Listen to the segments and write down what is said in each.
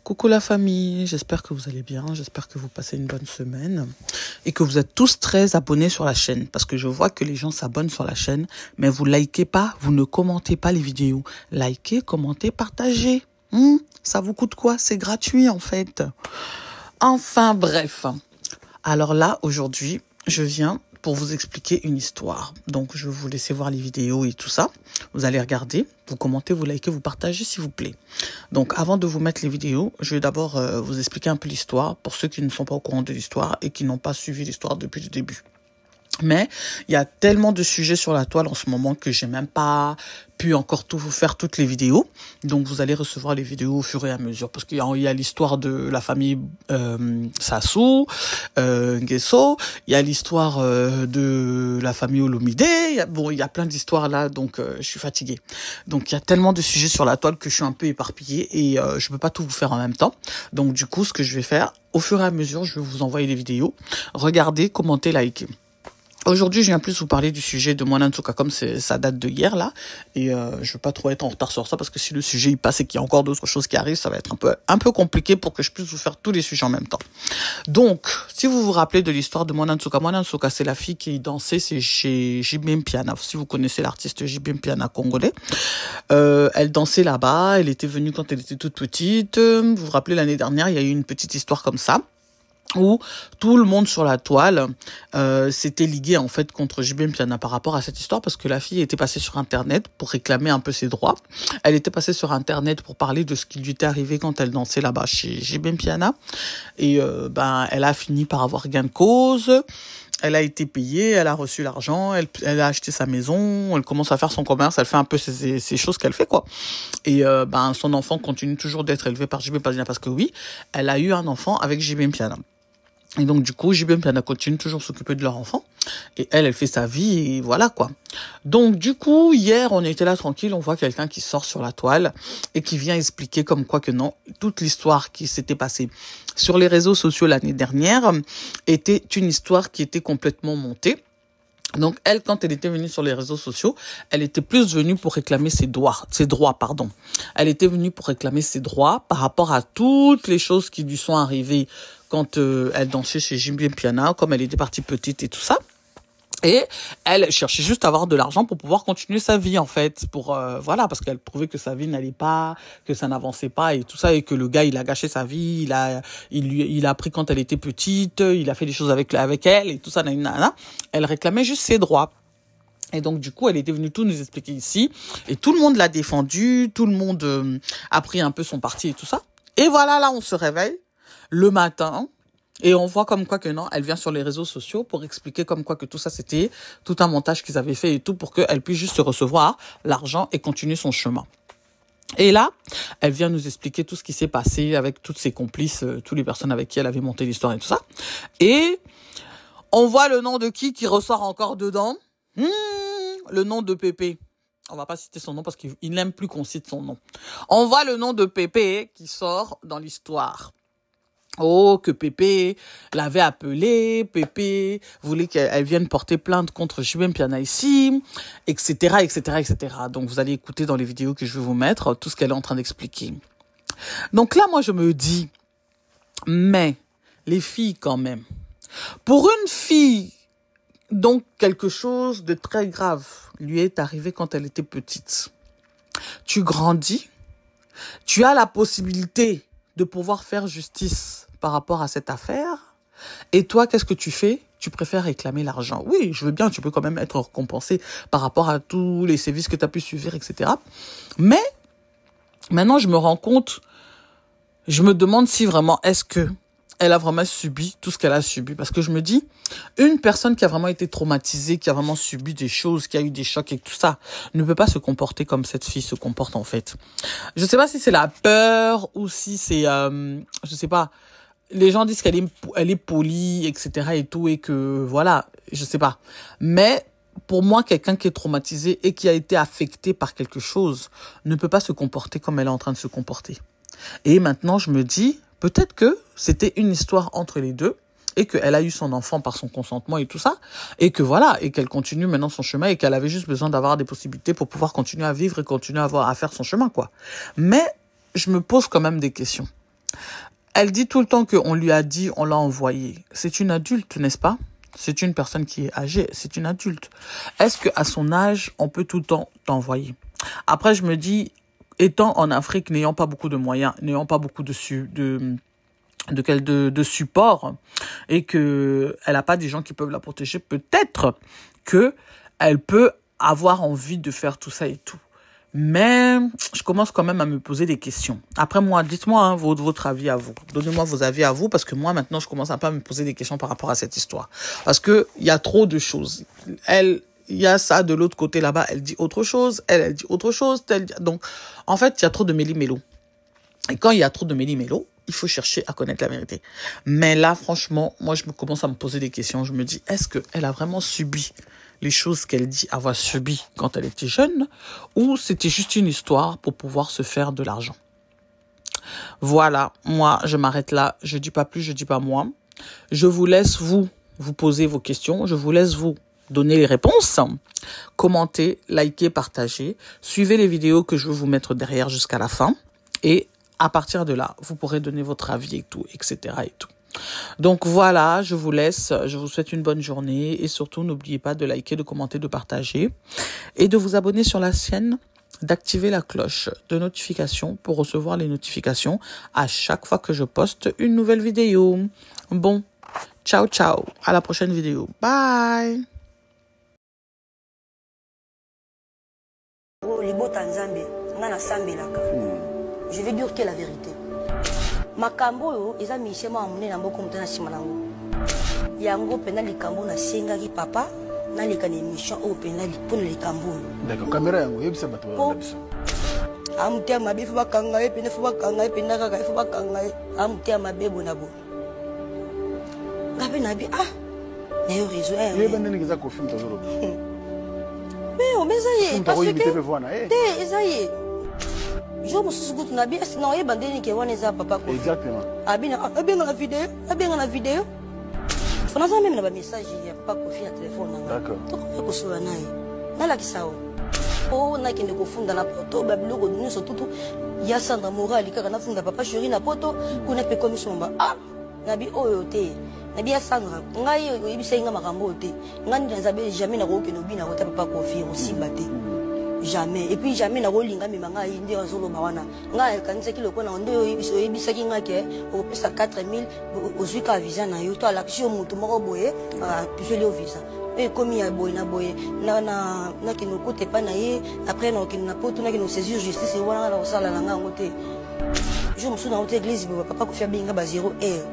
Coucou la famille, j'espère que vous allez bien, j'espère que vous passez une bonne semaine et que vous êtes tous très abonnés sur la chaîne parce que je vois que les gens s'abonnent sur la chaîne mais vous likez pas, vous ne commentez pas les vidéos. Likez, commentez, partagez. Ça vous coûte quoi? C'est gratuit en fait. Enfin bref. Alors là, aujourd'hui, je viens pour vous expliquer une histoire. Donc, je vais vous laisser voir les vidéos et tout ça. Vous allez regarder, vous commentez, vous likez, vous partagez, s'il vous plaît. Donc, avant de vous mettre les vidéos, je vais d'abord vous expliquer un peu l'histoire pour ceux qui ne sont pas au courant de l'histoire et qui n'ont pas suivi l'histoire depuis le début. Mais il y a tellement de sujets sur la toile en ce moment que j'ai même pas pu encore tout vous faire toutes les vidéos. Donc vous allez recevoir les vidéos au fur et à mesure parce qu'il y a l'histoire de la famille Sassou, Nguesso, il y a l'histoire de la famille Olomide. Il y a plein d'histoires là, donc je suis fatiguée. Donc il y a tellement de sujets sur la toile que je suis un peu éparpillée et je peux pas tout vous faire en même temps. Donc du coup, ce que je vais faire, au fur et à mesure, je vais vous envoyer les vidéos. Regardez, commentez, likez. Aujourd'hui, je viens plus vous parler du sujet de Mwana Nsuka, comme ça date de hier, là. Et je veux pas trop être en retard sur ça, parce que si le sujet il passe et qu'il y a encore d'autres choses qui arrivent, ça va être un peu compliqué pour que je puisse vous faire tous les sujets en même temps. Donc, si vous vous rappelez de l'histoire de Mwana Nsuka, c'est la fille qui dansait, c'est chez JB Mpiana. Si vous connaissez l'artiste JB Mpiana congolais. Elle dansait là-bas, elle était venue quand elle était toute petite. Vous vous rappelez, l'année dernière, il y a eu une petite histoire comme ça, où tout le monde sur la toile s'était ligué en fait contre JB Mpiana par rapport à cette histoire parce que la fille était passée sur internet pour réclamer un peu ses droits. Elle était passée sur internet pour parler de ce qui lui était arrivé quand elle dansait là-bas chez JB Mpiana et elle a fini par avoir gain de cause. Elle a été payée, elle a reçu l'argent, elle a acheté sa maison, elle commence à faire son commerce, elle fait un peu ces choses qu'elle fait, quoi. Et son enfant continue toujours d'être élevé par JB Mpiana parce que oui, elle a eu un enfant avec JB Mpiana. Et donc, du coup, JB Mpiana continue toujours à s'occuper de leur enfant. Et elle fait sa vie et voilà, quoi. Donc, du coup, hier, on était là tranquille. On voit quelqu'un qui sort sur la toile et qui vient expliquer comme quoi que non, toute l'histoire qui s'était passée sur les réseaux sociaux l'année dernière était une histoire qui était complètement montée. Donc, elle, quand elle était venue sur les réseaux sociaux, elle était plus venue pour réclamer ses droits. Elle était venue pour réclamer ses droits par rapport à toutes les choses qui lui sont arrivées quand elle dansait chez JB Mpiana, comme elle était partie petite et tout ça. Et elle cherchait juste à avoir de l'argent pour pouvoir continuer sa vie, en fait. Parce qu'elle trouvait que sa vie n'allait pas, que ça n'avançait pas et tout ça, et que le gars, il a gâché sa vie, il a pris quand elle était petite, il a fait des choses avec elle et tout ça, nanana. Elle réclamait juste ses droits. Et donc, du coup, elle était venue tout nous expliquer ici. Et tout le monde l'a défendu, tout le monde a pris un peu son parti et tout ça. Et voilà, là, on se réveille le matin. Et on voit comme quoi que non, elle vient sur les réseaux sociaux pour expliquer comme quoi que tout ça, c'était tout un montage qu'ils avaient fait et tout pour qu'elle puisse juste recevoir l'argent et continuer son chemin. Et là, elle vient nous expliquer tout ce qui s'est passé avec toutes ses complices, toutes les personnes avec qui elle avait monté l'histoire et tout ça. Et on voit le nom de qui ressort encore dedans. Le nom de Pépé. On va pas citer son nom parce qu'il n'aime plus qu'on cite son nom. On voit le nom de Pépé qui sort dans l'histoire. Oh, que Pépé l'avait appelé, Pépé voulait qu'elle vienne porter plainte contre JB Mpiana ici, etc., etc., etc. Donc, vous allez écouter dans les vidéos que je vais vous mettre tout ce qu'elle est en train d'expliquer. Donc là, moi, je me dis, mais les filles quand même, pour une fille, donc quelque chose de très grave lui est arrivé quand elle était petite. Tu grandis, tu as la possibilité de pouvoir faire justice par rapport à cette affaire. Et toi, qu'est-ce que tu fais? Tu préfères réclamer l'argent. Oui, je veux bien, tu peux quand même être récompensé par rapport à tous les services que tu as pu suivre, etc. Mais, maintenant, je me rends compte, je me demande si vraiment, est-ce que elle a vraiment subi tout ce qu'elle a subi? Parce que je me dis, une personne qui a vraiment été traumatisée, qui a vraiment subi des choses, qui a eu des chocs et tout ça, ne peut pas se comporter comme cette fille se comporte en fait. Je sais pas si c'est la peur ou si c'est, je sais pas. Les gens disent qu'elle est polie, etc. et tout, et que voilà, je sais pas. Mais pour moi, quelqu'un qui est traumatisé et qui a été affecté par quelque chose ne peut pas se comporter comme elle est en train de se comporter. Et maintenant, je me dis, peut-être que c'était une histoire entre les deux et qu'elle a eu son enfant par son consentement et tout ça, et que voilà, et qu'elle continue maintenant son chemin et qu'elle avait juste besoin d'avoir des possibilités pour pouvoir continuer à vivre et continuer à faire son chemin, quoi. Mais je me pose quand même des questions. Elle dit tout le temps qu'on lui a dit, on l'a envoyé. C'est une adulte, n'est-ce pas? C'est une personne qui est âgée, c'est une adulte. Est-ce qu'à son âge, on peut tout le temps t'envoyer? Après, je me dis, étant en Afrique, n'ayant pas beaucoup de moyens, n'ayant pas beaucoup de support, et que elle n'a pas des gens qui peuvent la protéger, peut-être que elle peut avoir envie de faire tout ça et tout. Mais je commence quand même à me poser des questions. Après moi, dites-moi hein, votre avis à vous. Donnez-moi vos avis à vous parce que moi maintenant je commence un peu à me poser des questions par rapport à cette histoire. Parce que il y a trop de choses. Il y a ça de l'autre côté là-bas, elle dit autre chose, elle dit autre chose. Donc en fait il y a trop de méli-mélo. Et quand il y a trop de méli-mélo, il faut chercher à connaître la vérité. Mais là franchement, moi je commence à me poser des questions. Je me dis, est-ce qu'elle a vraiment subi les choses qu'elle dit avoir subies quand elle était jeune, ou c'était juste une histoire pour pouvoir se faire de l'argent. Voilà, moi, je m'arrête là. Je dis pas plus, je dis pas moins. Je vous laisse vous poser vos questions. Je vous laisse vous donner les réponses. Commentez, likez, partagez. Suivez les vidéos que je vais vous mettre derrière jusqu'à la fin. Et à partir de là, vous pourrez donner votre avis et tout, etc. et tout. Donc voilà, je vous laisse, je vous souhaite une bonne journée et surtout n'oubliez pas de liker, de commenter, de partager et de vous abonner sur la chaîne, d'activer la cloche de notification pour recevoir les notifications à chaque fois que je poste une nouvelle vidéo. Bon, ciao ciao, à la prochaine vidéo, bye. Je vais dire que la vérité. Makambo yo eza mishema amune na mboko mutana sima nango yango pena likambo na senga ki papa na likane mission o pena lipona likambo. D'accord, caméra yango yebisa bato ba biso amtia mabifu bakanga ye pena fu bakanga ye pena kaka fu bakanga amtia mabebo na bo ngabe nabi na yo réseau ye bande ni kiza ko film tazoro mais on mezaye parce que te ezaye je me suis dit que tu sinon il bandé que on est papa quoi. Exactement. Abinga la vidéo. Fanaza même na ba message ya papa ko fi na téléphone na. D'accord. To ko so nae. Na la kisao. Oh na kende ko funda na poto ba biloko ni so tutu ya sandra morali kaka na funda papa chéri na poto kuna pe commission ba nabi oyo te. Nabi ya sandra ngai yo ibisa inga makambo te. Ngani na zabe jamais na ko ke no bina ko ta papa ko fi aussi baté. Jamais. Et puis jamais na rolinga mimanga indi azolo bawana. Nga kanisa kilo ko na ndo ibiso ebisaki ngake o pesa 4000 ozuka visa na yo to ala kisho mutu moko boye piseli o visa. Et comme ya boye na boye na kino kote pa na ye après na kino na poto na kino saisir justice wana na osala na nga ngote. Je me souviens dans l'église papa ko binga ba 0 heure.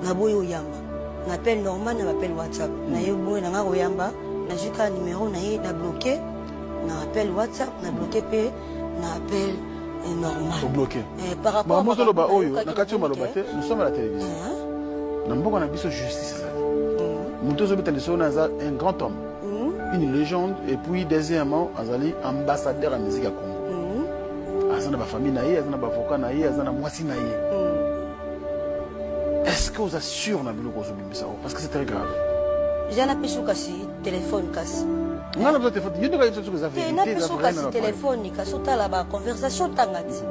Na boye o yamba. Na appel normal na appel WhatsApp. Na ye boye na nga o yamba na zuka numéro na ye na bloqué. Na appel WhatsApp, na bloqué pe, na appel normal. Faut bloquer. Par rapport à nous sommes à la télévision. Nous sommes à justice. Nous sommes un grand homme, une légende, et puis deuxièmement, ambassadeur à la musique à Congo. Azana ba famille naïe, azana ba avocat naïe, azana moisi naïe. Est-ce que vous assurez na bilo kozo bimbisa parce que c'est très grave. J'ai un appel sur téléphone casse. Non, non, téléphone. Il y a des choses que vous avez. Il y a des choses que téléphone, il y a des choses là-bas, conversation tangati.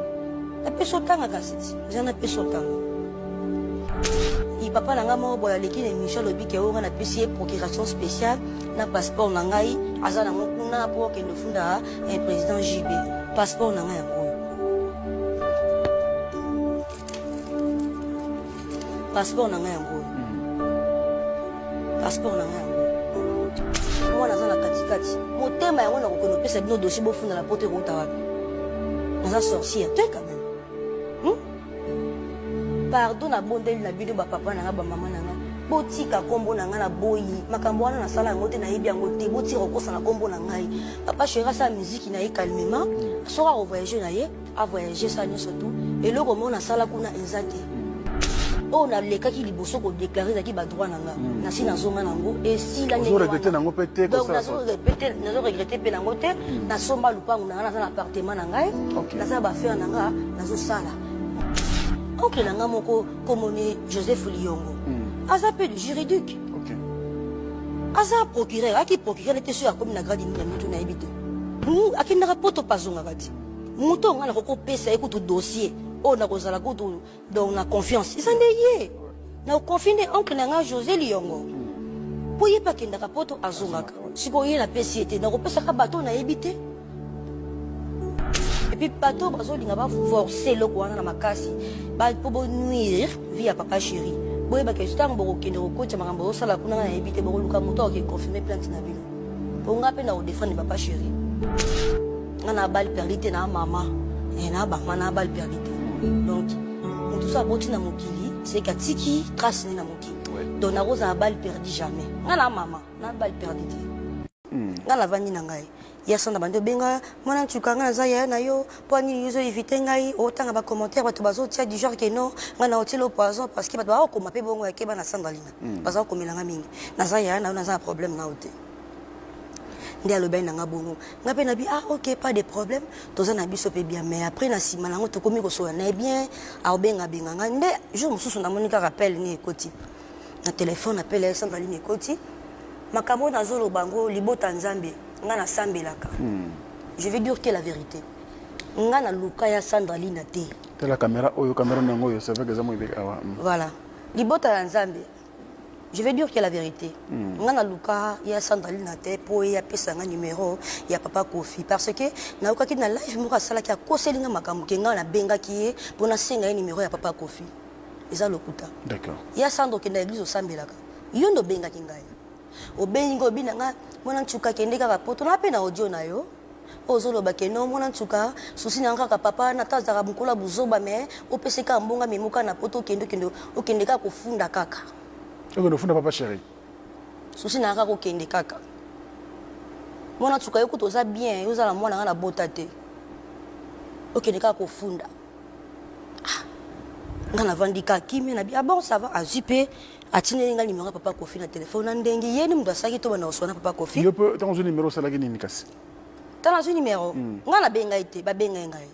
La personne tangati. J'ai un appel sur tang. Il papa n'a pas boya l'équipe émission le bic et on a apprécié procuration spéciale, na passeport nangai, azana mokuna pour que nous funda un président JB. Passeport nangai yango. Passeport nangai yango. Passeport nangai yango. Moi dans la katikati mon thème est on a reconnu cette nos dossiers fond dans la porte route on a sorti un truc quand même pardon na bondeli na bino ba papa na ba maman na botika kombo na nga na boyi makambo wana na sala ngote na yebi yango te botika kokosa na kombo na ngai papa chéra sa musique na ye calmement sora au voyager na ye a voyager ça ni surtout et le roman na sala kuna ezate on a les cas qui liboso ko déclarer qui ba droit nanga na si na zonga nango et si la ne regretter nango pété donc na regretter pe nango te na somba lupangu na na appartement nanga na ça ba faire nanga na zo sala oncle nanga moko komone Joseph Liongo aza peu de juridique OK aza procureur aki procureur était sur comme na grade ni mutu na ebite akina rapporto pazonga kati muto ngana ko pesa ekutu dossier oh na kozala kutu donc na confiance eza nde ye na confine oncle na nga José Liongo po ye pa kendaka poto azongaka siko ye na pesi ete na kopesaka bato na yebite et puis bato bazolinga ba forcer loko wana na makasi ba po bo nuire via papa chéri boye ba ke star bo kende ko kocha makambo osala kuna na yebite bo luka moto ke confirmer plainte na bino po nga pe na o défendre papa chéri ngana bal perdite na mama et na ba mana bal perdite donc tout ça boti na mokili c'est katiki trace na mokili donc na rosa bal perdu jamais ngana mama na bal perdite ngana vandi na ngai ya sanda bande benga mwana ntuka ngana za ya na yo po ni yuzo éviter ngai otanga ba commentaire bato bazo tia du genre que non ngana otilo poison parce que bato ba ko mape bongo ya ke bana sandalina baza ko melanga mingi na za ya na za problème na ote ndi aloba na nga bongo nga pe na bi ah OK pas de problème toza na biso pe bien mais après na sima nango to komi ko so na bien a benga benga nga nde jour mususu na monika rappel ni ekoti na téléphone appel ya sandaline ekoti makambo na zolo bango libota nzambe nga na sambelaka je vais dire que la vérité nga na luka ya sandaline te la caméra oyo caméra nango yo c'est vrai que za mo ibeka wa voilà libota ya nzambe je vais dire que la vérité nga na luka ya sandaline te po ya pesa nga numéro ya papa Kofi parce que na okaki na live mo ka sala ki akoselinga makambo ke nga na benga ki pour na senga numéro ya papa Kofi eza lokuta d'accord ya sando ke na église osambelaka yo ndo benga ki ngai obengo binanga mwana nchuka kende kaka poto na pe na audio na yo ozoloba ke no mwana nchuka susi na kaka papa na tazaka bukola buzoba me opeseka mbonga memuka na poto kende okende kaka kufunda kaka ndo funda papa chéri susi na kaka okende kaka mwana nchuka yo kutoza bien yo zala mwana na bota te okende kaka kufunda ngana vandika kimi na bien bon ça va azipe atine nga numéro papa Kofi na téléphone ndenge yeni mdo asaki to bana osona papa Kofi yo pe tanzo numéro sala ki nini kasi tanzo numéro nga na benga ite ba benga ngai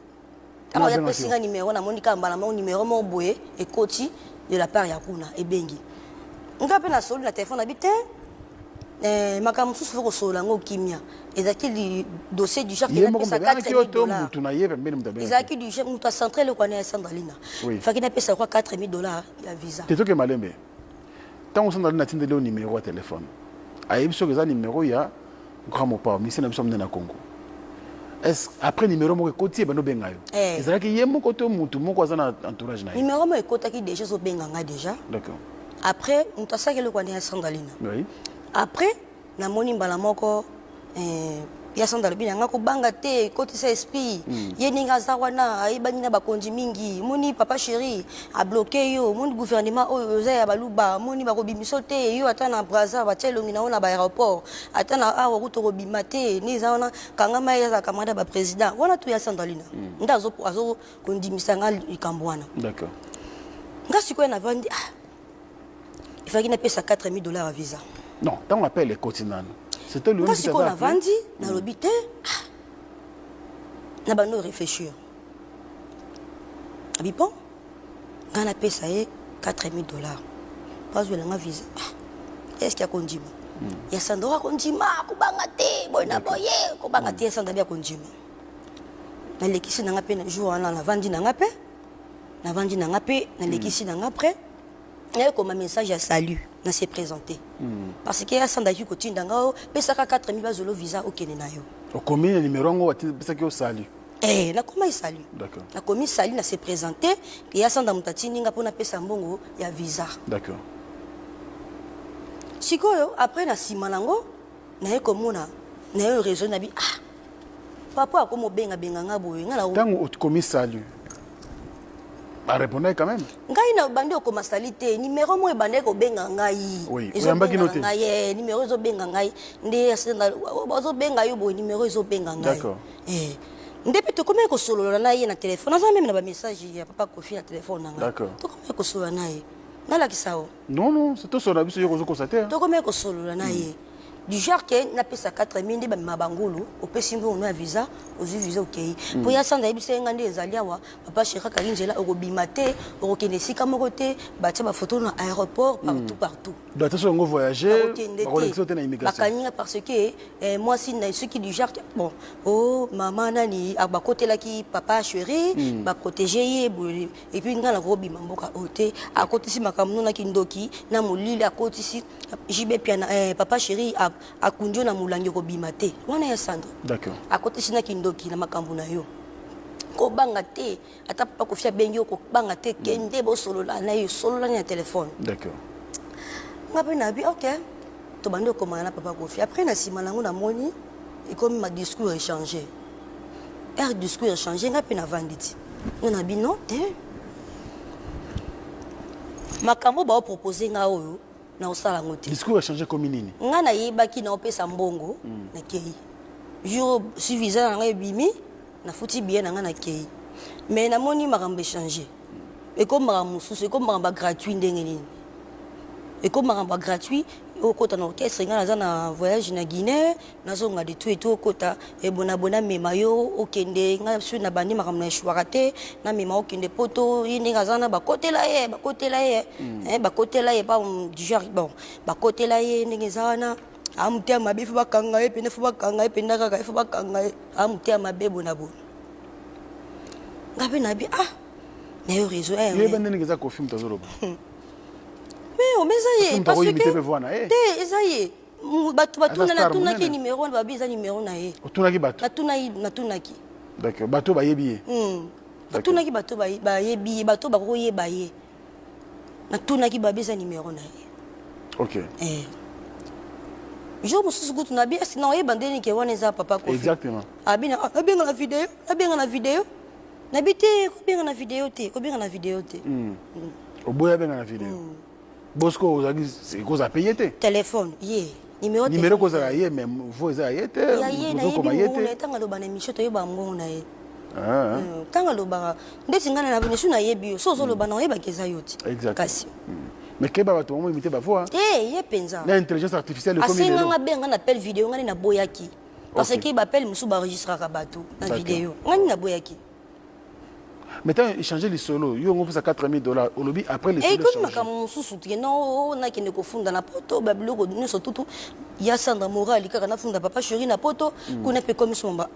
alors ya pesi nga numéro na monika mbala mo numéro mo boye ekoti de la part ya kuna ebengi nga pe na soli na téléphone na bite makamu susu foko sola ngo kimia ezaki li dossier du genre qui na pesa $4,000 ezaki du genre muta centré le kwana ya sandalina faki na pesa kwa $4,000 ya visa tetoke malembe tant on sandalina tindele au numéro de téléphone ayebi so que numéro ya grand mopa mi sena biso mna Congo est après numéro moko koti bano benga yo ezalaki ye moko to mutu moko azana entourage na numéro mo ekotaki déjà so benga nga déjà d'accord après muta saki le kwana ya sandalina oui après na moni mbala moko ya sandalo bina nga ko banga te côté sa esprit ye ninga za wana ayibani na bakonzi mingi moni papa chéri a bloqué yo moni gouvernement oyo za ya baluba moni ba kobimiso te yo atana braza ba tselongi na ona ba aéroport atana awa kuto kobima te ni za wana kanga mai za kamada ba président wana tu ya sandalina ndazo azo kondimisa nga likambo wana d'accord nga siko na vandi il fallait na pesa $4,000 à visa. Non, tant on appelle les continents. C'était lui qui a vendu dans l'hôpital. Na bano réfléchir. Abipon, on a payé ça $4,000. Pas de la visa. Est-ce qu'il y a condima? Il y a Sandora condima, kubangate, boyna boye, kubangate Sandabia condima. Na lekisi na ngape na jour na vandi na ngape. Na vandi na ngape, na lekisi na ngape. Il y a comme un message à salut, na s'est présenté. Parce qu'il y a Sandaki Kotine Dangao, pesaka $4,000 visa au Kenya. Au combien le numéro on va pesaka au salut. Eh, na comment il salue? D'accord. Na commis salut na s'est présenté, et il y a Sanda Mutatini nga pona pesa mbongo ya visa. D'accord. Sikoyo après na simanango, na yeko mona, na yo raison na bi ah. Papa akomo benga nga boye nga na tant au commis salut. Bah répondez quand même. Ngai na bande ko masalite numéro mo bande ko benga ngai. Oui, oyambaki noté. Ngai numéro zo benga ngai nde asenda zo benga yo boy numéro zo benga ngai. D'accord. Ndepe to comment ko solo na ye na téléphone, na même na ba message ya papa Kofi na téléphone ngai. D'accord. To comment ko solo na ye. Na la kisao. Non non, c'est tout sur la biso yo ko constater. To comment ko solo na ye. du genre que n'a pas sa 4000 de mabangulu au pesimbo on a visa aux visa OK pour ya sanda ebisa ngande ezalia wa papa chéra kalinjela okobimate okokende sika mokote batia ba photo na aéroport partout donc attention on voyager collection na immigration bakania parce que moi si na ceux qui du genre bon oh maman nani abakotela ki papa chéri ba protéger et puis ngana robima mboka ote akotisi makamno na kindoki na molili akotisi jibe piana papa chéri a kunjo na mulangi ko bimate wana ya sandra d'accord a côté sina kindoki na makambu na yo ko banga te ata papa ko fia benyo ko banga te kende bo solo la na yo solo la na téléphone d'accord ngapi na bi OK to bando ko mana papa ko fia après na sima nango na moni et comme ma discours échangé discours échangé ngapi na vanditi na bi non te makambo ba proposer nga oyo na osala ngote discours échangé comme nini nga na yebaki na opesa mbongo na kei jour suffisant nga ebimi na futi bien nga na kei mais na moni makambo échangé et comme makambo mususu comme makambo gratuit ndenge nini et comme makambo gratuit okota na orchestre nga naza na voyage na Guinée nazonga de tout et tout okota e bona mema yo okende nga su na bandi makambo na shwarate na mema okende poto yinde nga zana bakotela ye bakotela ye pas du genre bon bakotela ye ndenge zana amutia mabe fu bakanga ye pene fu bakanga ye penda kaka fu bakanga ye amutia mabe bona bona ngabe nabi na yo réseau ye bande ngeza ko film tazoroba mais mais ça parce que ezaye batu tuna ki numéro na babiza numéro na ye tuna ki batu na tuna ki d'accord bato ba yebi tuna ki bato ba yebi bato ba ko yeba ye na tuna ki babiza numéro na ye OK je me suis dit na bien sinon ye bandeni ke wana za papa ko exactement abina abenga na vidéo na bité ko benga na vidéo te oboya benga na vidéo Bosco ozaki c'est cause à payer te téléphone numéro cause à ye mais vous za yete vous comme yete tanga lo bana micho to yeba mbongo na ye tanga lo ba ndeti ngana na bine suna yebi so zo lo bana yeba keza yoti kasi mais keba bato mo imiter ba voix ye penza na intelligence artificielle comme il nga benga na appel vidéo ngani na boyaki parce que ba appel musu ba enregistrer ka bato na vidéo ngani na boyaki. Maintenant, échanger les solos, il y a $4,000 au lobby après les solos. Et comme je suis non, on a qui ne confond dans la poto, bablo, nous surtout, il y a Sandra Moral, qui a fondé papa chéri na poto, qu'on a fait comme son bas.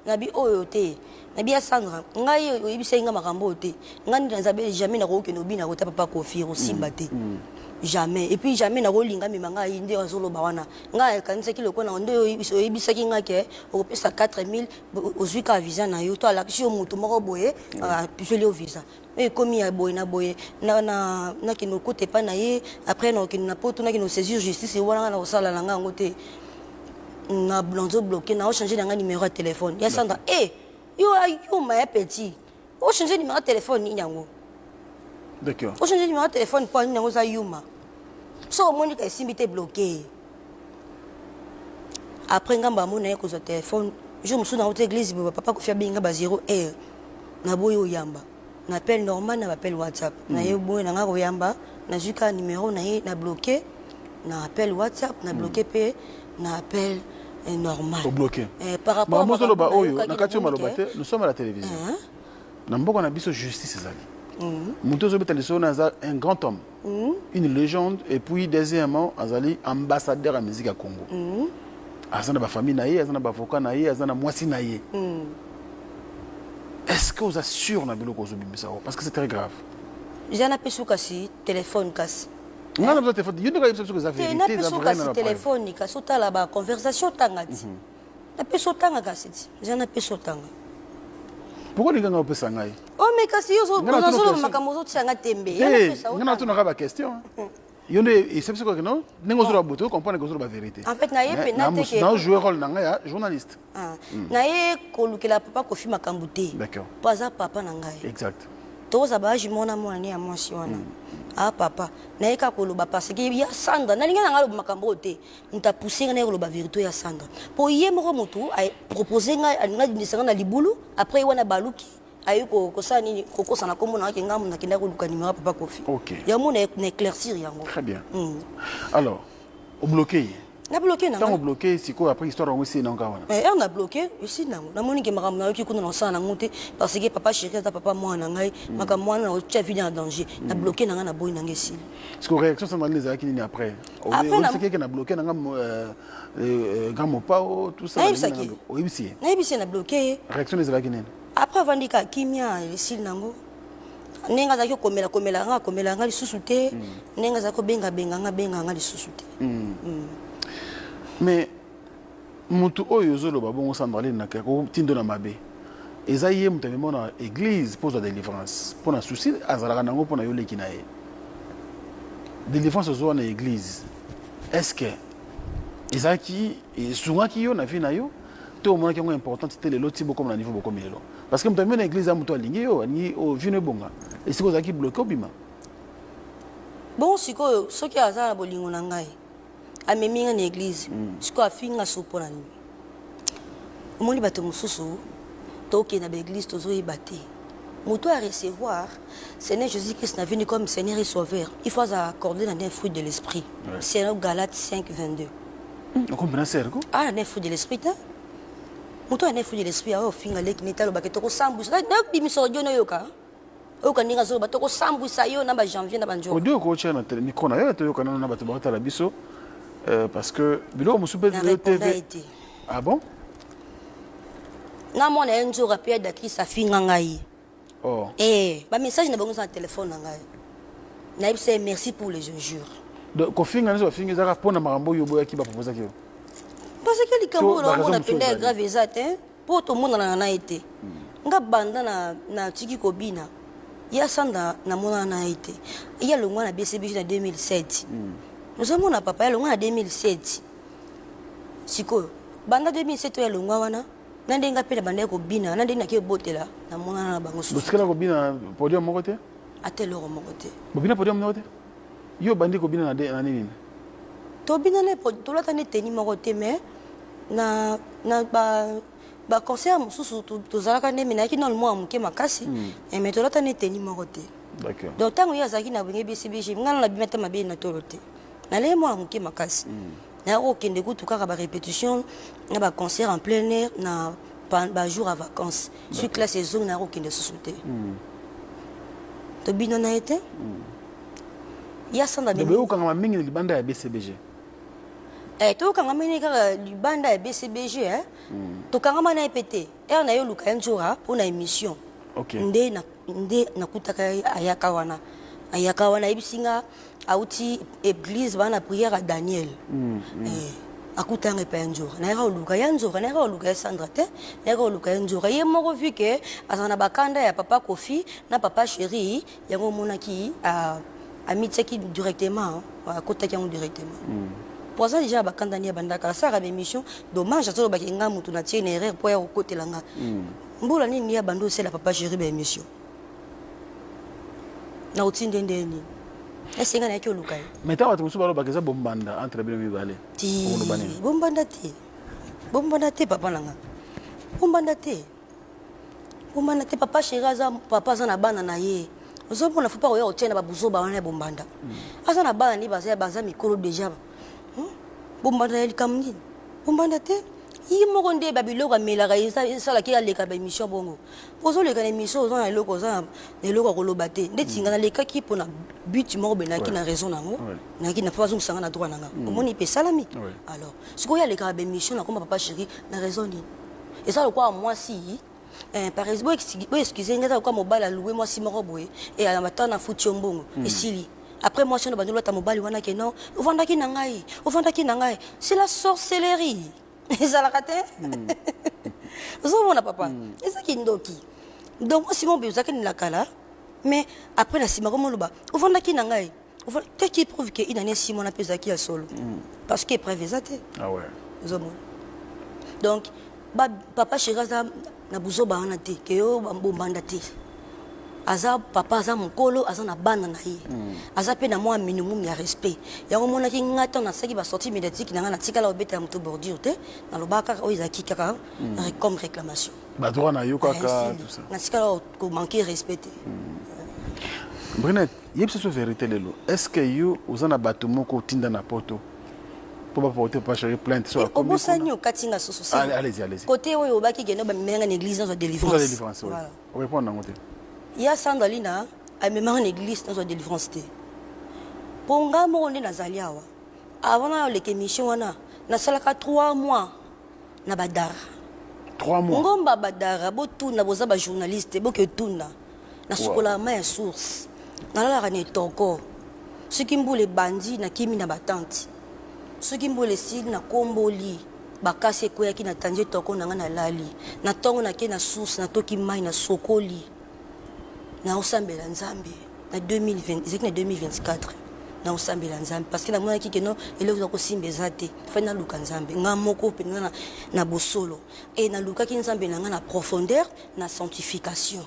Nabi oyote, nabi ya Sandra, ngai ibisa inga makambo te, ngani nazabe jamais na roke nobi na rota papa kofi aussi mbate. Jamais. Et puis jamais na rolinga mimanga inde azolo bawana. Nga kanisa ki lokona ndo ibisa ki ngake o pesa 4000 ozuka visa na yo to ala kisho mutu moko boye pifeli o visa. Et comme ya boye na kino kote pa na ye après na kino na poto na kino saisir justice wana na osala na nga ngote na blonzo bloqué na o changer na numéro de téléphone. Ya Sandra yo ma petit. O changer numéro de téléphone ni nyango. D'accord. O changer numéro de téléphone pour nyango za yuma. So Monica est simité bloqué. Après ngamba mona yako za téléphone, je me suis dans l'église papa ko faire binga ba 0 heure. Na boyo yamba. Na appel normal na appel WhatsApp. Na ye boyo na ngako yamba, na juka numéro na ye na bloqué, na appel WhatsApp, na bloqué pe, na appel normal. Bloqué. Par rapport à Mosoloba oyo na katio malobate, nous sommes à la télévision. Na mboko na biso justice ezali. Mutozo Betaliso naza un grand homme, une légende, et puis deuxièmement, Azali ambassadeur à musique à Congo. Azana ba famille naïe, azana ba avocat naïe, azana moisi naïe. Est-ce que vous assurez na biloko zobimisa parce que c'est très grave. J'ai na pesu kasi téléphone kasi. Non non téléphone, you know que c'est vérité. Na pesu kasi téléphone kasi tala ba conversation tangati. Na pesu tanga kasi. J'ai na pesu tanga. Pourquoi les gens ont fait ça? Oh, mais quand ils ont fait ça, ils ont fait question. Il y a c'est que non, nous avons comprendre que c'est la vérité. En fait, naïe dans jouer rôle nanga journaliste. Naïe que la papa ko fi makambuté. D'accord. Pas à papa nangai. Exact. Tous abaji mona mona ni amosi wana. Ah papa, naïe ka ko loba parce que ya Sandra, na linga nanga lo makamboté. Nta pousser na lo ba vérité ya Sandra. Po yé moko moto ay proposer nga ndisanga na libulu après wana baluki. Ayuko kosani kokosana komona ke ngamu na kinda ko luka numéro papa Kofi. OK. Ya mona éclaircir yango. Très bien. Alors, au bloqué. Na bloqué na. Tant bloqué si quoi après histoire aussi non kawana. Mais on a bloqué ici na. Na moni ke makamna ki kuna na na ngote parce que papa chéri ta papa moi na ngai makamwa na tu vie en danger. Na bloqué na na boy na ngesi. Est-ce que réaction ça les a qui ni après. On sait que na bloqué na ngam mopao tout ça. Oui si. Na ibisi na bloqué. Réaction les a qui ni. Après vandika kimia ici nango. Nenga za komela nga lisusu te. Nenga za ko benga nga lisusu te. Mais mutu oyo zolo babongo sandale na ko tindo na mabe eza ye mutamemo na église pour la délivrance pour na souci azalaka nango pour na yo leki na ye délivrance zo na église est-ce que ezaki sunga ki yo na vie na yo to o mona ki ngo important c'était le loti beaucoup na niveau beaucoup milelo parce que mutamemo na église amuto alingi yo ni o vino bonga et siko zaki bloqué obima bon siko soki azala bolingo na ngai ameminga na église siko afinga sopo na ni omoni bato mosusu toke na l'église tozo yebate moto à recevoir Seigneur Jésus-Christ n'a venu comme Seigneur et Sauveur il faut accorder dans un fruit de l'esprit c'est dans Galates 5:22 on comprend ça quoi ah un fruit de l'esprit hein moto un fruit de l'esprit a ofinga leki netalo baketo ko sambusa na bimiso jono yoka oka ninga zo bato ko sambusa yo na ba janvier na banjo odio ko chana tele micro na yo to yoka na bato ba tala biso parce que bilo musupe de TV ah bon na mona enzo rapia d'Akri sa finga ngai oh ba message na bango sur téléphone na ngai na ibse merci pour les injures donc ko finga nzo finga zaka pona makambo yo boya ki ba proposer ki parce que likambo na mona penda grave exact pour tout monde na été nga banda na tiki kobina ya sanda na mona na été ya le mois na BCBG na 2007 nous avons na papa le mois na 2007 siko banda 2007 ya le mois wana nande nga pela banda ko bina nande na ke botela na mona na bango so bosikala ko bina podium moko te atelo moko te bobina podium moko te yo bandi ko bina na nini to bina ne to lata ne teni moko te mais na ba concert mususu to zalaka ne mina ki na le mois muke makasi mais to lata ne teni moko te d'accord donc tango ya zaki na benge BCBG ngana na bimata mabe na tolote na le mois muke makasi na okende kutuka ba répétition na ba concert en plein air na ba jour à vacances sur classe saison na okende sosute to bino na été ya sanda de be okanga mingi libanda ya BCBG to kanga mingi ka libanda ya BCBG to kanga mana epete na yo luka njora pour na émission nde na kutaka ayaka wana ibisinga auti église bana prière à Daniel akutanga pa njora na yaka luka ya njora na yaka luka ya Sandra te na yaka luka ya njora ye moko vu que azana bakanda ya papa Kofi na papa Chéri yango monaki a miteki directement à côté qui directement pour ça déjà bakanda ni bandaka ça ra émission dommage ça ba kinga mutu na tie une erreur pour ya côté langa mbula nini ya bando c'est la papa Chéri ba émission na utinde ndeni esenga na kyoluka mais tawa tumusu balo bakeza bombanda entre bino mibale bombanda te papa langa bombanda te papa Chéri za papa za na bana na ye ozomo na fupa oyo otena babuzo ba wana bombanda asa na bana ni baza mikolo déjà bombanda ya likamni bombanda te yi moko nde babiloko amelaka esalaki aleka ba émission bongo pozo leka na émission oza na eloko oza na eloko akoloba te nde tinga na lekaki mpona but moko benaki na raison nango naki na papa azongusanga na droit nanga omoni mpe esalami alors sikoyo alekaka ba émission nakoma papa Chéri na raison nini eza lokwa mwasi par exemple excusez nga kwa mobile loué moi si moko boye et à matin na futi mbongo esili après moi chano bandolo ta mobile wana ke non ovandaki na ngai c'est la sorcellerie ça la raté zo mona papa eza kindoki donc si mon bezaka ni la kala mais après la sima comme loba ovandaki na ngai te qui prouve que il a 6 mois na pesaki ya solo parce que prévésate ah ouais zo mona donc papa Chéri na buzo ba wana te ke yo bombanda te aza papa aza mokolo aza na bana na ye aza pe na moi minimum ya respect yango mona ki ngata na saki ba sortie médiatique na na tikala obeta muto bordure te na lobaka o izaki kaka comme réclamation ba droit na yo kaka tout ça na tikala ko manquer respect Brenet yebse so vérité lelo est-ce que yo ozana bato moko tinda na poto Pour pas porter, pas chercher plainte sur la commune. Au Bosani, au Katinga, Soso. Allez-y, allez-y. Côté où il y a qui est une église dans la délivrance. Vous avez délivrance, oui. On répond dans côté. Il y a Sandalina, il y a une église dans la délivrance. Pour nga mo on est Nazalia. Avant les émissions, on a 3 mois. Na badara. 3 mois. Ngomba badara, botuna boza ba journaliste, boke tuna. Na sukola ma source. Na la rane toko. Ce qui mboule bandi na kimi na batante. Ce qui mboule sid na komboli. Bakase koya ki na tanje toko na nga na lali. Na tongo na ke na source na toki mai na sokoli. Na osambela nzambe na 2020, c'est que 2024. Na osambela nzambe parce que na mona ki ke no ele vous ko simbeza te fa na luka nzambe nga moko pe na bosolo et na luka ki nzambe na nga na profondeur na sanctification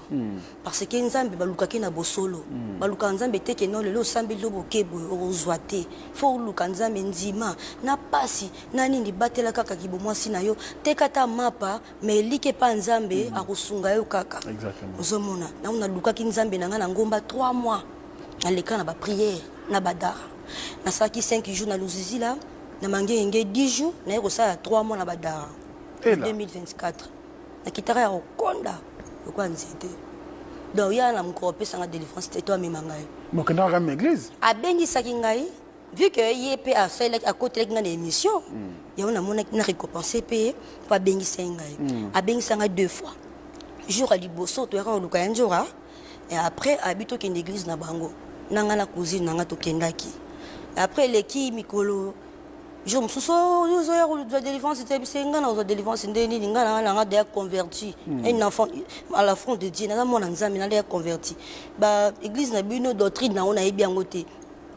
parce que nzambe ba luka ki na bosolo ba luka nzambe te ke no lelo osambe lobo kebo ozwate fo luka nzambe nzima na pasi nani ndi batela kaka kibo mwasi na yo te kata mapa mais like pa nzambe akusunga yo kaka exactement ozomona na luka ki nzambe na nga na ngomba 3 mois na leka na ba prière na badara na saki 5 jours na luzizi là na mangé 10 jours na yeko ça 3 mois na badara 2024 na kitara ya okonda kwa nzete donc ya na mkope sanga délivrance te toi memangai mo kana ga église abengi saki ngai vu que yep a fait à côté de l'émission ya on a mona na récompensé payé pa bengi sengai abengi sanga 2 fois jour à liboso to ya luka njora et après habito ki église na bango nanga na cousine nanga to kendaki après leki mikolo je me souso yo de délivrance c'était senga na délivrance ndeni ninga nanga de converti un enfant à la front de Dieu na mona nzambe na de converti ba église na bino doctrine na ona yebi yangote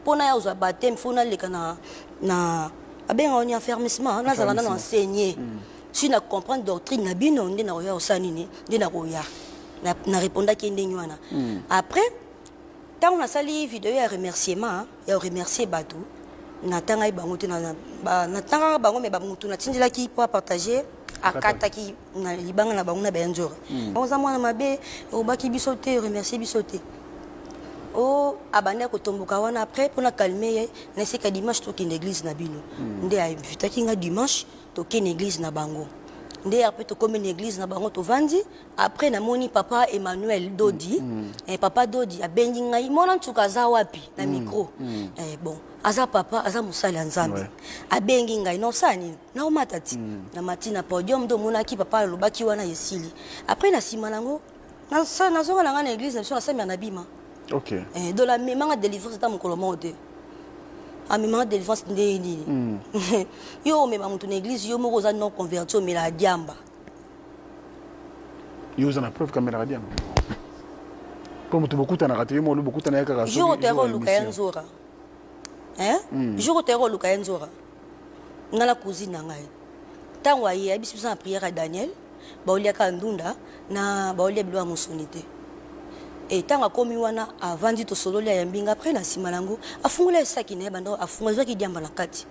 pona ya zo baptême fona leka na abenga on affermissement na zala na enseigner si na comprendre doctrine na bino ndé na roya osanini ndé na roya na répondre ki ndé nywana après tant on a sali vidéo ya remerciement ya remercier bato na tanga bango te na tanga bango me ba mutu na tindila ki pour partager akata ki na libanga na bango na benjora on za mwana mabe obaki bisote remercier bisote o abanda ko tomboka wana après pour na calmer na seka dimanche to ki l'église na bino ndé a invité ki nga dimanche to ki l'église na bango ndé après to comme une église na bango to vandi après na moni papa Emmanuel Dodi et papa Dodi a bengi ngai mona ntuka za wapi na micro bon aza papa aza musali nzambe a bengi ngai no sani na matati na matina podium do mona ki papa lobaki wana yesili après na sima nango na zonga na église na sami na bima OK de la même délivrance ta mokolo monte a même délivrance ndé nini yo même mutu na église yo moko za non converti mais la diamba yo za na preuve caméra la diamba pour mutu bokuta na raté yo mo bokuta na yaka raso yo tero luka nzora jour tero luka nzora ngala cousine ngai tango aye biso na prière à Daniel ba olia ka ndunda na ba olia bilwa musonité et tant komi wana avandi to solo ya mbinga après na simalango afungula saki ne bando afungula ki diamba na kati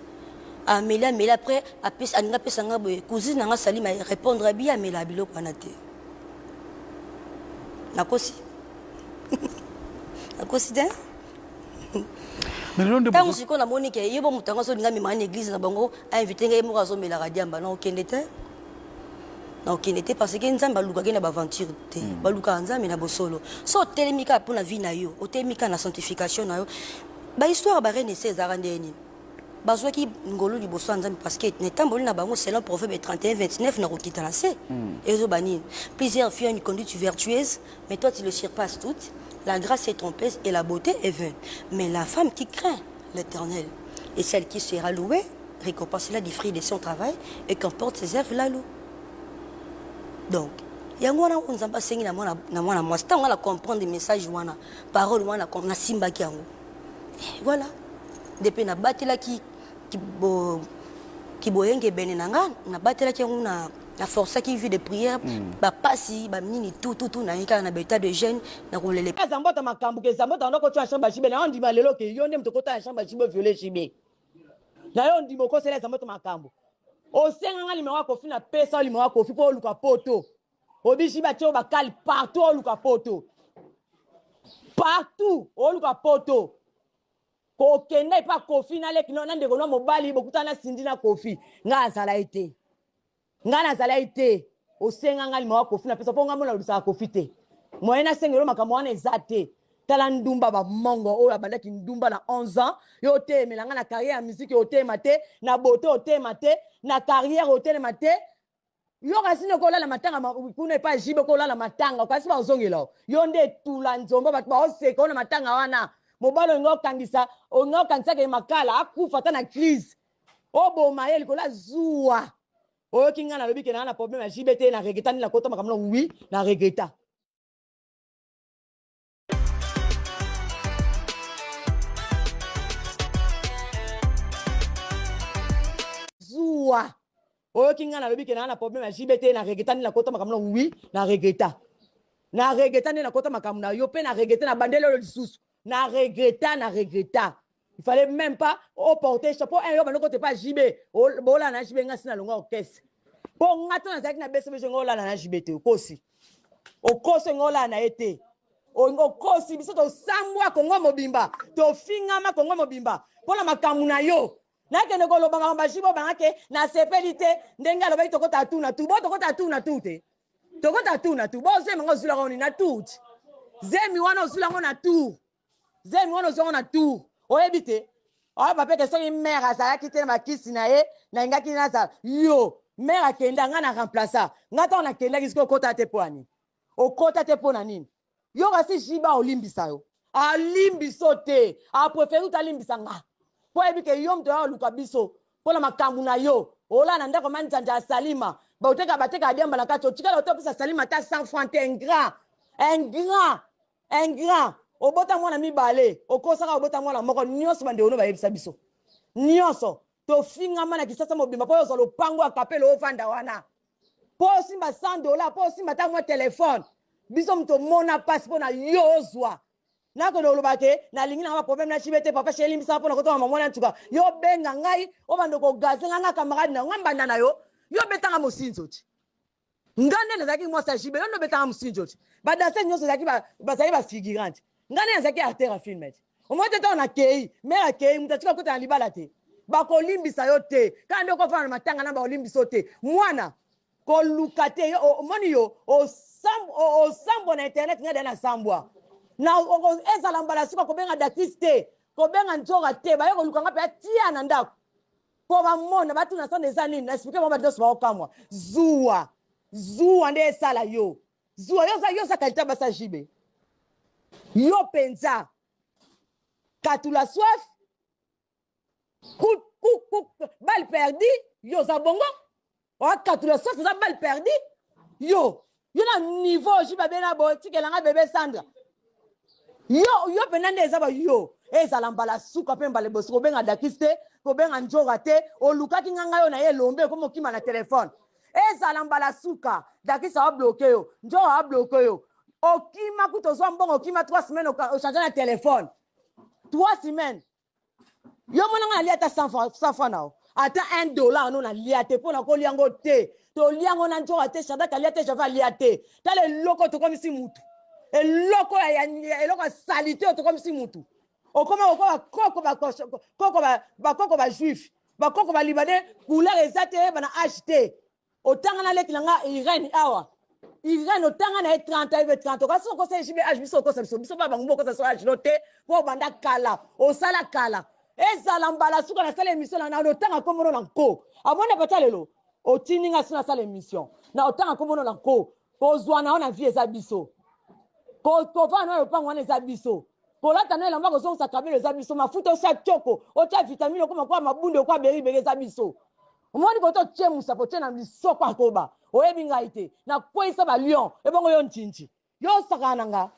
amela après apesa aninga pesa nga boye cousine nga salima répondre bien amela biloko na te nakosi nakosi te mais l'on de tant siko na monique yebo mutanga so ninga mema na église na bango a invité nga yemo kazo mela diamba na okende te na okende te parce que nzambe aluka ke na baventure te baluka nzambe na bosolo so telemika pour na vie na yo otelemika na sanctification na yo ba histoire ba reine César ndeni bazwaki ngolo liboso nzambe parce que netamboli na bango selon proverbe 31:29 na kokita na se ezo banini plusieurs filles ont une conduite vertueuse mais toi tu le surpasses toutes la grâce est trompeuse et la beauté est vaine mais la femme qui craint l'Éternel et celle qui sera louée récompensera du fruit de son travail et qu'emporte ses œuvres la loue. Donc yango wana nzamba sengi na mwana mwasi tango na comprendre message wana parole wana comme na simba ki yango voilà depuis na batela ki boyenge bene nanga na batela ki na force qui vit de prière ba pasi ba minini tout na yika na beta de jeune na kolele ezambota makambu ke zambota ndoko twa chamba chibe na ndi malelo ke yo ndem tokota chamba chibe violer chibe na yo ndi moko sele zambota makambu osenga nga limero ko fina pesa limero ko fi po luka poto obishi ba tio ba kali partout luka poto partout luka poto ko kende pa kofi na leki non ndeko no mobali bokutana sindi na kofi nga azala ite nga na zala ite osenga nga limo kofi na pesa ponga mona lusa kofi te moyena sengelo makambo wana ezate tala ndumba ba mongo oyo abandaki ndumba na 11 ans yo te melanga na carrière ya musique yo te mate na beauté yo te mate na carrière yo te mate yo kasino ko la matanga kuna pa jibe ko la matanga kasi ba ozongela yo nde tula nzomba bat ba oseka na matanga wana mobalo ngokangisa ngokangisa ke makala akufa ta na crise oboma ye likola zuwa oyo kinga na lobi ke na problème ya jibe te na regreta ni la kota makamno oui na regreta zuwa oyo kinga na lobi ke na problème ya jibe te na regreta ni la kota makamno oui na regreta ni la kota makamna yo pe na regreta na bandelo lisusu na regreta il fallait même pas porter chapeau un yo banoko te pas jibe bola na jibe nga sina longa orchestre po ngato na zaki na BCB ngola na jibe te okosi ngola na ete okosi biso to sambwa kongo mobimba to fingama kongo mobimba pona makamu na yo na kende ko lobanga ba jibo bangake na sepelite ndenga loba itokota tuna tu bo tokota tuna tu te tokota tuna tu bo zema ngozula ngoni na tuti zemi wana ozula ngona tu zemi wana ozula ngona tu oyebite oyo pape ke soki mère azalaki te na bakisi na ye na ingaki naza yo mère akenda nga na remplaça nga ntango nakendaki sikoyo okota te mpo ani okota te mpo na nini yo kasi jiba olimbisa yo alimbiso te apreferi utalimbisa nga mpo oyebi ke yo moto ya oluka biso mpo na makambo na yo ola na ndako manzanja ya salima baoteka bateka adiamba na kati otikala otopesa salima ta 100 francs te un grand obota mwana mibale okosaka obota mwana moko nyonso bande ono bayebisa biso nyonso tofingama na kisasa mobimba po yoza lopango akapelo ovanda wana po osimba $100 po osimba ta mwa telefone biso moto mona pasi mpo na yo ozwa nakode oloba ke nalingi nanga baproblème na chibe te papa shelimbisaka mpo na kotoma mamwana ntuka yo benga ngai obanda kogaze nga nga kamarade na nga mbanda na yo betanga mosinzo ti ngane nazalaki mwasa jibe yo betanga mosinzo ti badanse nyonso bazali bafigurante ngane nazalaki artère filme ti omote ntango nakei mare akei moto atika kota na libala te bakolimbisa yo te kana nde okofana na matanga na baolimbisa yo te mwana koluka te omoni yo osambwa na internet nga dea na sambwa na ezala mbala suka kobenga dakis te kobenga nzoka te baye koluka nga mpe atia na ndako mpo bamona batuna sande eza nini na explike mo badoso baokamwa zuwa nde esala yo zuwa yo sa kalita basa jibe yo penza katula soif balle perdi yo za bongo katula soif za balle perdi yo na niveau jiba bena bo tikelanga bebe Sandra yo penande eza ba yo ezala mbala suka pe mbala bosi kobenga dakiste kobenga njoga te olukaki nganga yo na ye lombe ko mokima na telefone ezala mbala suka dakisa wa bloqué yo njoga wa bloqué yo okima kutozwa mbongo okima 3 semaines o changer na telefone 3 semaines yo mona nga lia ta 100 francs nao ata $1 no na lia te pona ko liango te to liango na njoga te chanda ka lia te java lia te tale loko to komisi mutu eloko eloko salite to komisi mutu okoma bakoko ba juif bakoko ba libanais couleur ezate bana acheter otanga na leki nga Irene awa Irene otanga na 30 kasi okosa jibe age biso okosa biso baba ngumbo okosa so age note po banda kala osala kala ezala mbala suka na sala émission na otanga komono na nko amona patalelo otininga sina sala émission na otanga komono na nko pozwana na vie eza biso kovana na lopango wana eza biso kolata na elamba kozongisa kabelo eza biso mafuta osia tioko otia vitamine okoma kwa mabunde okwa beriberi eza biso omoni koto tie musapo tie na lisoko akoba oyebi ngai te na kwesa ba lion ebongo yo nchinchi yo osaka nanga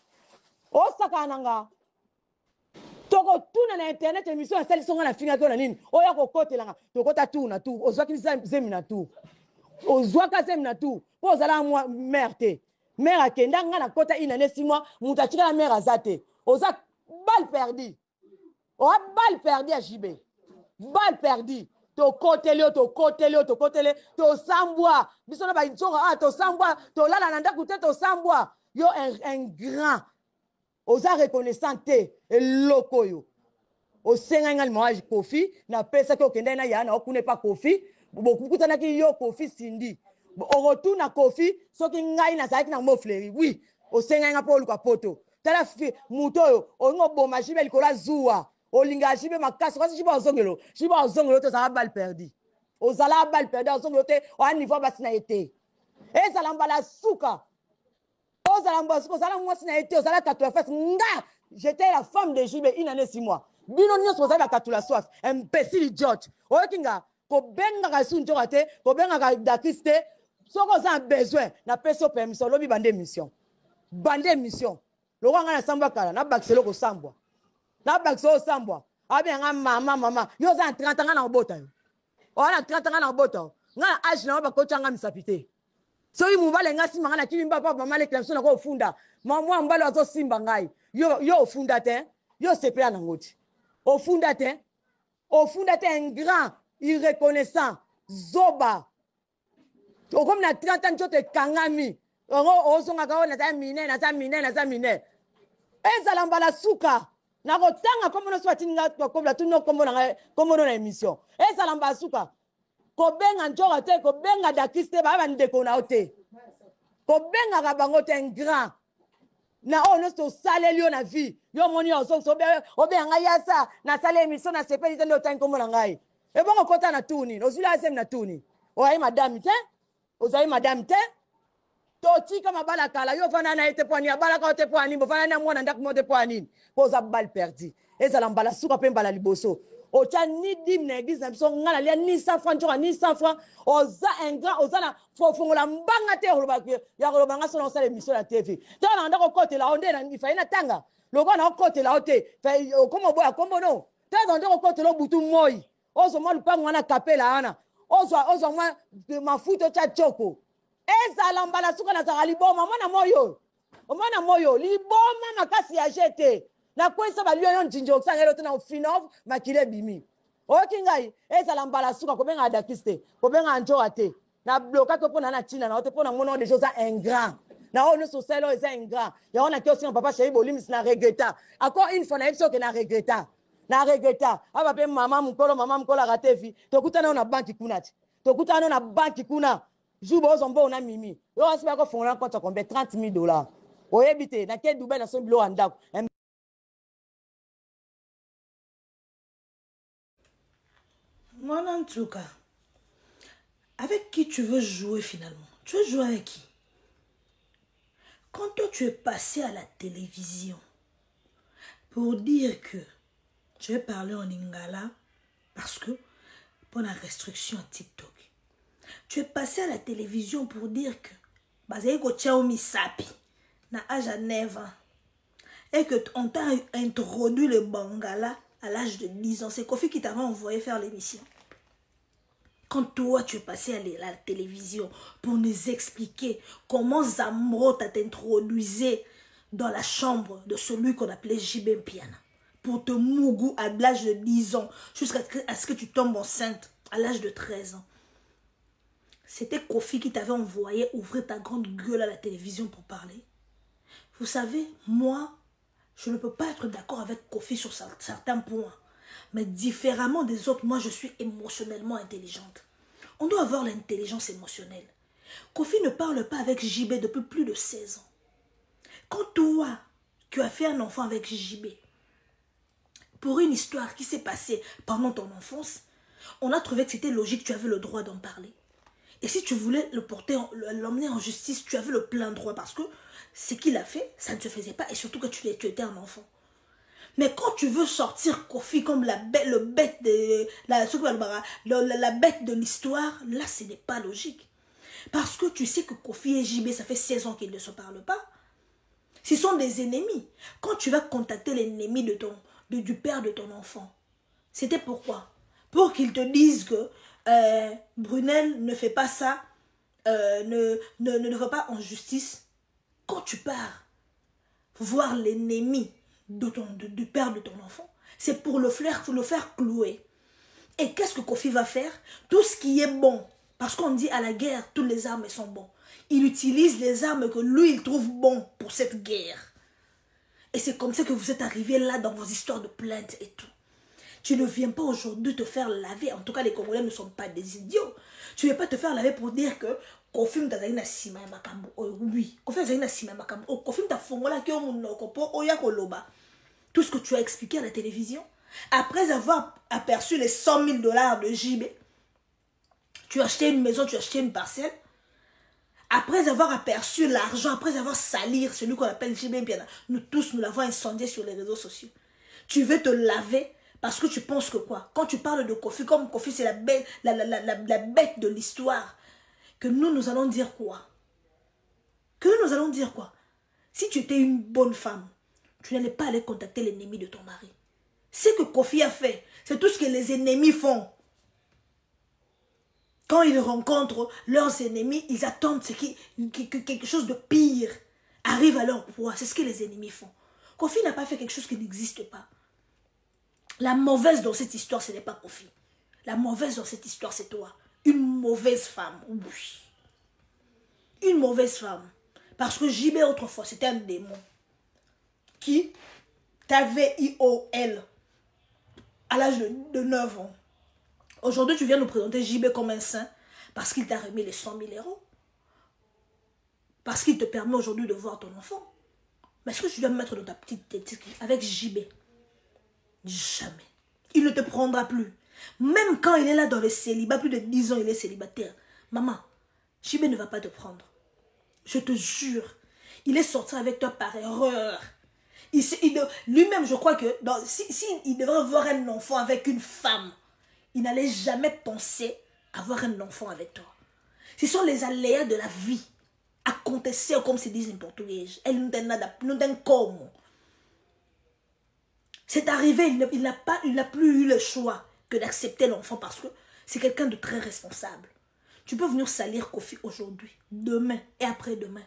toko tuna na internet émission ya sali songa na finga ko na nini oya kokotelanga tokota tuna tu ozwaki zemi na tu ozwaka zemi na tu po ozala mwa mère mère akenda nga na kota inane 6 mois mutatika la mère azate oza balle perdue balle perdue à JB balle perdue to kotele to sambwa biso na ba nzoka to sambwa to lala na ndaku te to sambwa yo un grand oza reconnaissant te eloko yo osenga ngali mwa Kofi na pesa ko kende na yana okune pa Kofi bokukutana ki yo Kofi sindi au retour na Kofi soki ngai na saki na mo fleri oui osenga nga po luka poto tala muto yo ongo boma jibe likola zuwa olinga jibe makasi kasi jibe ozongelo to za balle perdu ozala balle perdu ozongelo te o niveau basina été ezala mbala suka ozala mbala suka ozala mwasi na été ozala katula face nga j'étais la femme de Jibe une année 6 mois bino nyonso ozala katula soif imbécile idiote oyokinga ko benga ka sunjo te ko benga ka dakiste soko za besoin na peso permission lobi bande mission lokanga na samba kala na bakiselo ko sambwa na bakiselo sambwa abi nga mama yo za 30 ans na obota yo ona 30 ans na obota nga age na ba ko tanga misapite so yi mubale nga simanga na kilimba papa mama le klemso na ko funda mwa mbalo azo simba ngai yo ofunda te yo sepela na ngoti ofunda te un grand irreconnaissant zoba comme na 30 ans jote kangami ozonga ka na za mine ezala mbala suka na kotanga comme no swati nga kobla tuno comme na émission ezala mbala suka ko benga njora te ko benga dakiste ba ndeko na ote ko benga ka bango te un grand na ono so saleli yo na vie yo moni ozo so obe nga yasa na sale émission na sepeli te ndo tangi comme na ngai e bongo kota na tuni ozula asem na tuni oyi madame te ozayi madame te toti kama bala kala yo fana na ete poani bala ka te poani bo fana na mwana ndak mo te poani poza bal perdi ezala mbala suka pe mbala liboso ocha ni dim na église na biso ngala lia ni 100 francs njoka ni 100 francs oza un grand oza na fofongola mbanga te ya koloba nga sona osala émission na TV tala na ndako kote la onde na ifa ina tanga loko na kote la ote fa komo boya kombo no tala na ndako kote lo butu moi ozo mwa lupango wana kapela ana ozo mwa mafuto cha choko ezala mbala suka na zaka liboma mwana moyo liboma makasi ya jete na kwesa balio yo njinjo kusangelo tena ofinof makile bimi okingai ezala mbala suka ko benga adakiste ko benga njoa te na bloka to pona na china na ote pona mona de choses ingrat na ono so selo eza ingrat ya ona ki osi papa chéri bolimis na regretta encore une fois na episode que na regretta aba pe mama mukolo ratevi tokutana na banki kuna Jubo ozombo na mimi yo asiba ko fongola compte kombe $30,000 oyebite na ke Dubai na so bilo andako. Moi, en tout cas, avec qui tu veux jouer finalement? Tu veux jouer avec qui? Quand toi tu es passé à la télévision pour dire que tu veux parler en lingala parce que pour la restriction à TikTok, tu es passé à la télévision pour dire que Bazeko Tchaomi Sapi na âge à 9 ans et que on t'a introduit le Bangala à l'âge de 10 ans. C'est Kofi qui t'avait envoyé faire l'émission. Quand toi tu es passé à la télévision pour nous expliquer comment Zamro t'a introduit dans la chambre de celui qu'on appelait Jibe Mpiana pour te mougou à l'âge de 10 ans jusqu'à ce que tu tombes enceinte à l'âge de 13 ans. C'était Kofi qui t'avait envoyé ouvrir ta grande gueule à la télévision pour parler. Vous savez, moi, je ne peux pas être d'accord avec Kofi sur certains points. Mais différemment des autres, moi, je suis émotionnellement intelligente. On doit avoir l'intelligence émotionnelle. Kofi ne parle pas avec JB depuis plus de 16 ans. Quand toi, tu as fait un enfant avec JB, pour une histoire qui s'est passée pendant ton enfance, on a trouvé que c'était logique, tu avais le droit d'en parler. Et si tu voulais l'emmener en justice, tu avais le plein droit parce que ce qu'il a fait, ça ne se faisait pas et surtout que tu étais un enfant. Mais quand tu veux sortir Kofi comme la bête de l'histoire, là ce n'est pas logique. Parce que tu sais que Kofi et JB, ça fait 16 ans qu'ils ne se parlent pas. Ce sont des ennemis. Quand tu vas contacter l'ennemi du père de ton enfant, c'était pourquoi? Pour qu'il te dise que Brunel ne fait pas ça, ne va pas en justice. Quand tu pars voir l'ennemi du père de ton enfant, c'est pour le faire clouer. Et qu'est-ce que Kofi va faire? Tout ce qui est bon, parce qu'on dit à la guerre, toutes les armes sont bonnes. Il utilise les armes que lui, il trouve bon pour cette guerre. Et c'est comme ça que vous êtes arrivés là dans vos histoires de plaintes et tout. Tu ne viens pas aujourd'hui te faire laver. En tout cas, les Congolais ne sont pas des idiots. Tu ne viens pas te faire laver pour dire que Kofi Mtazalina Sima Makambo. Oui, Kofi Mtazalina Sima Makambo. Kofi Mtafongola Kyo Monokopo Oya Koloba. Tout ce que tu as expliqué à la télévision. Après avoir aperçu les 100 000 $ de JB, tu as acheté une maison, tu as acheté une parcelle. Après avoir aperçu l'argent, après avoir sali celui qu'on appelle JB, nous tous, nous l'avons incendié sur les réseaux sociaux. Tu veux te laver parce que tu penses que quoi? Quand tu parles de Kofi, comme Kofi c'est la bête de l'histoire, que nous allons dire quoi? Que nous allons dire quoi? Si tu étais une bonne femme, tu n'allais pas aller contacter l'ennemi de ton mari. Ce que Kofi a fait, c'est tout ce que les ennemis font. Quand ils rencontrent leurs ennemis, ils attendent que quelque chose de pire arrive à leur proie. C'est ce que les ennemis font. Kofi n'a pas fait quelque chose qui n'existe pas. La mauvaise dans cette histoire, ce n'est pas Kofi. La mauvaise dans cette histoire, c'est toi. Une mauvaise femme. Oui. Une mauvaise femme. Parce que JB autrefois, c'était un démon qui t'avait IOL à l'âge de 9 ans. Aujourd'hui, tu viens nous présenter JB comme un saint parce qu'il t'a remis les 100 000 €. Parce qu'il te permet aujourd'hui de voir ton enfant. Mais est-ce que tu dois me mettre dans ta petite tête avec JB? Jamais. Il ne te prendra plus. Même quand il est là dans le célibat, plus de 10 ans, il est célibataire. Maman, JB ne va pas te prendre. Je te jure. Il est sorti avec toi par erreur. Lui-même, je crois que si il devrait avoir un enfant avec une femme, il n'allait jamais penser avoir un enfant avec toi. Ce sont les aléas de la vie. Acontecer, comme se dit en portugais. Elle nous donne comme. C'est arrivé, il n'a plus eu le choix que d'accepter l'enfant parce que c'est quelqu'un de très responsable. Tu peux venir salir Kofi aujourd'hui, demain et après-demain.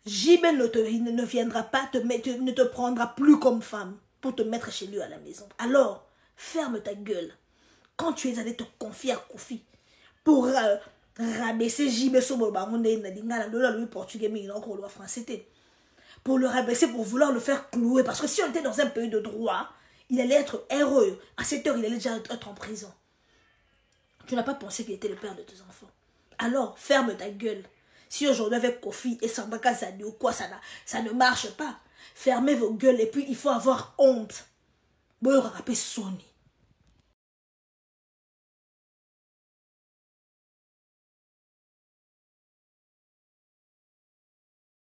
JB ne viendra pas, ne te prendra plus comme femme pour te mettre chez lui à la maison. Alors, ferme ta gueule. Quand tu es allé te confier à Kofi pour rabaisser JB sur le portugais, mais il a encore le français. Pour le rabaisser, pour vouloir le faire clouer. Parce que si on était dans un pays de droit, il allait être heureux. À cette heure, il allait déjà être en prison. Tu n'as pas pensé qu'il était le père de tes enfants. Alors, ferme ta gueule. Si aujourd'hui avec Kofi et Sambaka Zadi ou quoi, ça ne marche pas. Fermez vos gueules et puis il faut avoir honte. Bon, il y aura Sony.